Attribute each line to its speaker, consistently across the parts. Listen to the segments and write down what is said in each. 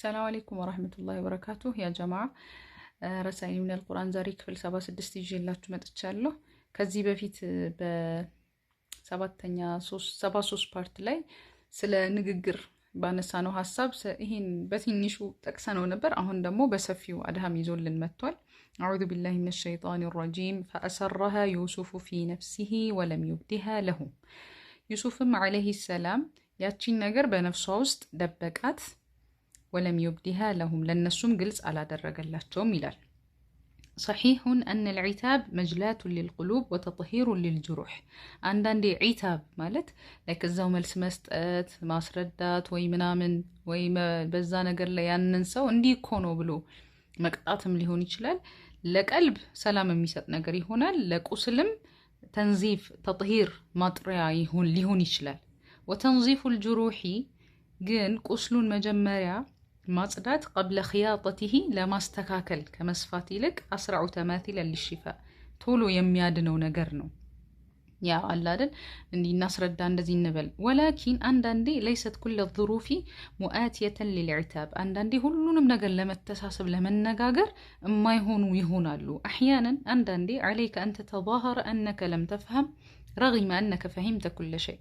Speaker 1: السلام عليكم ورحمة الله وبركاته يا جماعة. رسائل من القرآن ዛሬ ክፍል 76 ይዤላችሁ መጥቻለሁ። ከዚህ በፊት በሰባተኛ 73 ፓርት ላይ ስለ ንግግር ባነሳነው ሐሳብ ይሄን በትንሹ ጠቅሰነው ነበር። አሁን ደግሞ በሰፊው አድሃም ይዞልን መጥቷል። أعوذ بالله من الشيطان الرجيم فأسرها يوسف في نفسه ولم يبدها له ዩሱፍም عليه السلام ያቺን ነገር በነፍሷ ውስጥ ደበቃት ولم يبدها لهم لنسوم قلص على درجلاتهم ميلال صحيح أن العتاب مجلات للقلوب وتطهير للجروح عندي عتاب مالت لك الزوم السمستات ما سردات وي منامن وي ما بزانا قر لي ننسى وندي كونو بلو مقطعتم اللي هون يشلال لك قلب سلام ميسات نقري هنا لك أسلم تنظيف تطهير مطريا يهون اللي هون يشلال وتنظيف الجروح جن قسلون مجمريا ማጽዳት قبل خياطته ለማስተካከል ከመስፋት ይልቅ أسرع تماثيل للشفاء ቶሎ የሚያድነው ነገር ነው። ያ አላደል እንዲ እናስረዳ እንደዚህ እንበል ولكن አንዳንዴ ليست كل الظروف مؤاتية للعتاب አንዳንዴ ሁሉንም ነገር ለመተሳሰብ ለመነጋገር የማይሆኑ ይሆናሉ። احيانا አንዳንዴ عليك ان تتظاهر انك لم تفهم رغم أنك فهمت كل شيء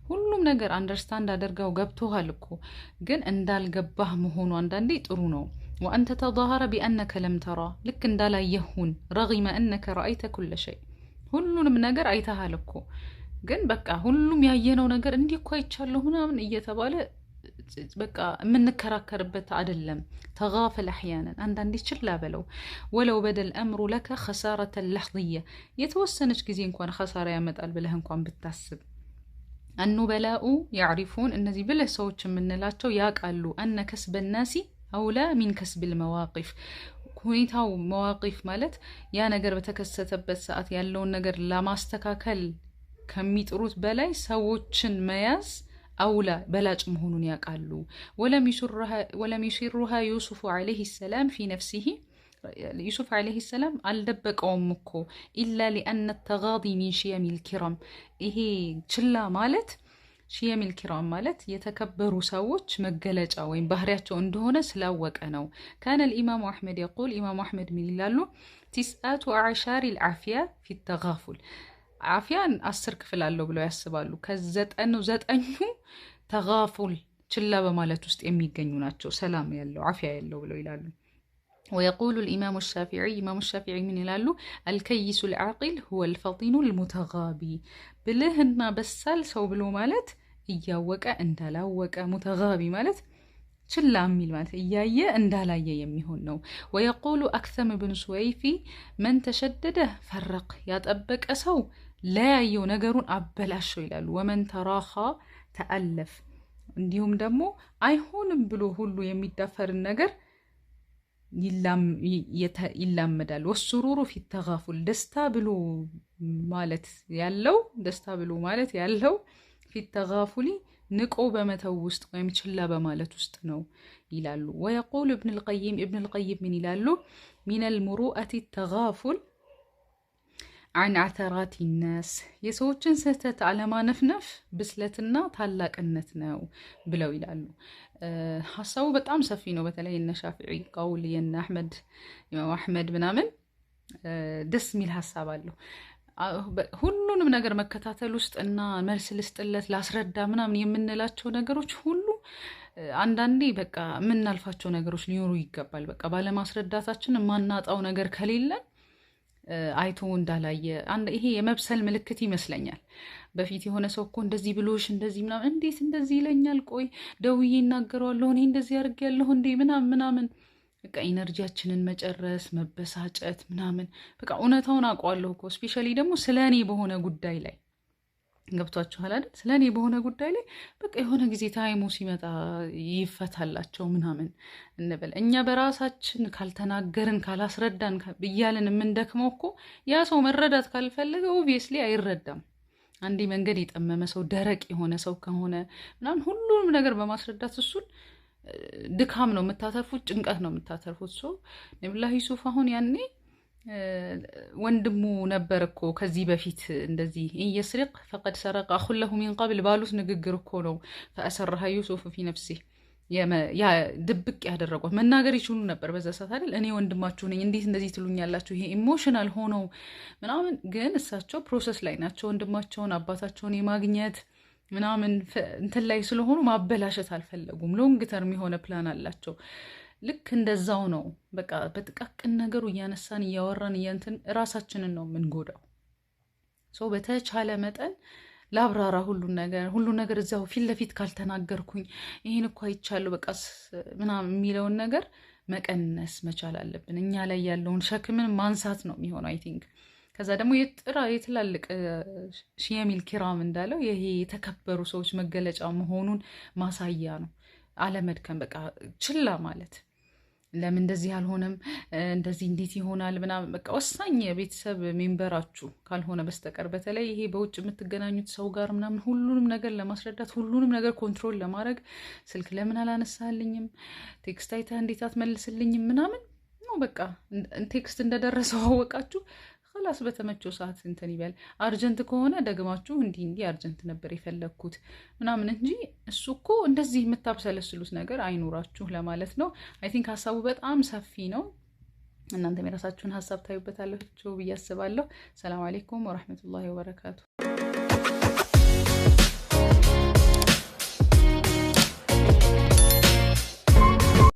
Speaker 1: ሁሉም ነገር አንደርስታንድ አድርገው ገብቶሃል እኮ ግን እንዳልገባህ መሆኑ አንዳንዴ ጥሩ ነው። وأن تتظاهر بأنك لم ترى ልክ እንዳላየሁን رغم أنك رأيت كل شيء ሁሉንም ነገር አይተሃል እኮ ግን በቃ ሁሉም ያየነው ነገር እንዲህ እኮ አይቻለሁ ምናምን እየተባለ በቃ የምንከራከርበት አይደለም። ተጋፈል احيانا አንዳንዴ ችላ በለው ولو بدا الامر لك خساره لحظيه የተወሰነች ጊዜ እንኳን خساره ያመጣል ብለህ እንኳን ብታስብ النبلاء يعرفون እነዚህ ብለህ ሰዎች የምንላቸው ያውቃሉ أن كسب الناس أولى من كسب المواقف ሁኔታው መዋቂፍ ማለት ያ ነገር በተከሰተበት ሰዓት ያለውን ነገር ለማስተካከል ከሚጥሩት በላይ ሰዎችን መያዝ أولى بلاج مهون يقالو ولم يشرها يوسف عليه السلام في نفسه يوسف عليه السلام الدبك أمكو إلا لأن التغاضي من شيم الكرام إيه تشلا مالت شيم الكرام مالت يتكبروا سوتش مجلج أو إن بهرياتو عندهن سلاوك أنا كان الإمام أحمد يقول إمام أحمد من لالو 9 العافية في التغافل عافيان أسر كفل الله بلو يسبالو كزت أنو زت أنو تغافل تشلا بمالت وست أمي جنوناتشو سلام يالو عافية يالو بلو يلالو ويقول الإمام الشافعي من يلالو الكيس العاقل هو الفطين المتغابي بلهن بسال سو بلو مالت إياوك اندلاوك متغابي مالت تشلا أمي مالت إيايا اندالايا يميهون نو ويقول أكثم بن سويفي من تشدده فرق ياتأبك أسو لا يو نجرون أبلاشو ይላሉ ومن تراخى تألف እንዲሁም ደግሞ አይሆንም ብሎ ሁሉ የሚዳፈር ነገር ይላመዳል والسرور في التغافل ደስታ ብሎ ማለት ያለው في التغافل ንቆ በመተው ውስጥ ወይም ችላ በማለት ውስጥ ነው ይላሉ። ويقول ابن القيم ምን ይላሉ من المروءة التغافل عن عثرات الناس የሰዎችን ስህተት አለማነፍነፍ ብስለትና ታላቅነት ነው ብለው ይላሉ። ሐሳቡ በጣም ሰፊ ነው። በተለይ እነ ሻፊዒ ቀውል የነ ኢማም አህመድ ምናምን ደስ የሚል ሐሳብ አለው። ሁሉንም ነገር መከታተል ውስጥ እና መልስ ልስጥለት ላስረዳ ምናምን የምንላቸው ነገሮች ሁሉ አንዳንዴ በቃ የምናልፋቸው ነገሮች ሊኖሩ ይገባል። በቃ ባለማስረዳታችን የማናጣው ነገር ከሌለ አይቶ እንዳላየ ይሄ የመብሰል ምልክት ይመስለኛል። በፊት የሆነ ሰው እኮ እንደዚህ ብሎሽ እንደዚህ ምናምን እንዴት እንደዚህ ይለኛል ቆይ ደውዬ እናገረዋለሁ እኔ እንደዚህ አድርጌያለሁ እንዴ ምናምን በቃ ኢነርጂያችንን መጨረስ መበሳጨት ምናምን በቃ እውነታውን አውቀዋለሁ እኮ ስፔሻሊ ደግሞ ስለኔ በሆነ ጉዳይ ላይ ገብቷችኋል አይደል? ስለኔ በሆነ ጉዳይ ላይ በቃ የሆነ ጊዜ ታይሙ ሲመጣ ይፈታላቸው ምናምን እንበል። እኛ በራሳችን ካልተናገርን ካላስረዳን ብያለን የምንደክመው እኮ ያ ሰው መረዳት ካልፈለገ ኦብቪየስሊ አይረዳም። አንዴ መንገድ የጠመመ ሰው ደረቅ የሆነ ሰው ከሆነ ምናምን ሁሉንም ነገር በማስረዳት እሱን ድካም ነው የምታተርፉት፣ ጭንቀት ነው የምታተርፉት። ሰው ነብዩላህ ዩሱፍ አሁን ያኔ ወንድሙ ነበር እኮ ከዚህ በፊት እንደዚህ يسرق فقد سرق اخ له من قبل ባሉት ንግግር እኮ ነው فأسرها يوسف في نفسه ያ ድብቅ ያደረጓት መናገር ይችሉ ነበር በዛ ሰዓት አይደል? እኔ ወንድማችሁ ነኝ እንዴት እንደዚህ ትሉኛላችሁ? ይሄ ኢሞሽናል ሆነው ምናምን፣ ግን እሳቸው ፕሮሰስ ላይ ናቸው። ወንድማቸውን አባታቸውን የማግኘት ምናምን እንትን ላይ ስለሆኑ ማበላሸት አልፈለጉም። ሎንግ ተርም የሆነ ፕላን አላቸው። ልክ እንደዛው ነው። በቃ በጥቃቅን ነገሩ እያነሳን እያወራን እያንትን ራሳችንን ነው የምንጎዳው። ሰው በተቻለ መጠን ላብራራ ሁሉን ነገር እዚያው ፊት ለፊት ካልተናገርኩኝ ይህን እኮ አይቻለሁ በቃ ምናምን የሚለውን ነገር መቀነስ መቻል አለብን። እኛ ላይ ያለውን ሸክምን ማንሳት ነው የሚሆነው አይ ቲንክ። ከዛ ደግሞ የትላልቅ ሺየሚል ኪራም እንዳለው ይሄ የተከበሩ ሰዎች መገለጫ መሆኑን ማሳያ ነው። አለመድከም፣ በቃ ችላ ማለት ለምን እንደዚህ አልሆነም እንደዚህ እንዴት ይሆናል ምናምን፣ በቃ ወሳኝ የቤተሰብ ሜምበራችሁ ካልሆነ በስተቀር በተለይ ይሄ በውጭ የምትገናኙት ሰው ጋር ምናምን ሁሉንም ነገር ለማስረዳት ሁሉንም ነገር ኮንትሮል ለማድረግ ስልክ ለምን አላነሳልኝም፣ ቴክስት አይተህ እንዴት አትመልስልኝም ምናምን ነው። በቃ ቴክስት እንደደረሰው አወቃችሁ ላስ በተመቸው ሰዓት እንትን ይበል። አርጀንት ከሆነ ደግማችሁ እንዲህ አርጀንት ነበር የፈለግኩት ምናምን እንጂ እሱ እኮ እንደዚህ የምታብሰለስሉት ነገር አይኖራችሁ ለማለት ነው። አይ ቲንክ ሀሳቡ በጣም ሰፊ ነው። እናንተም የራሳችሁን ሀሳብ ታዩበታላችሁ ብዬ አስባለሁ። ሰላም አሌይኩም ወረሕመቱላሂ ወበረካቱ።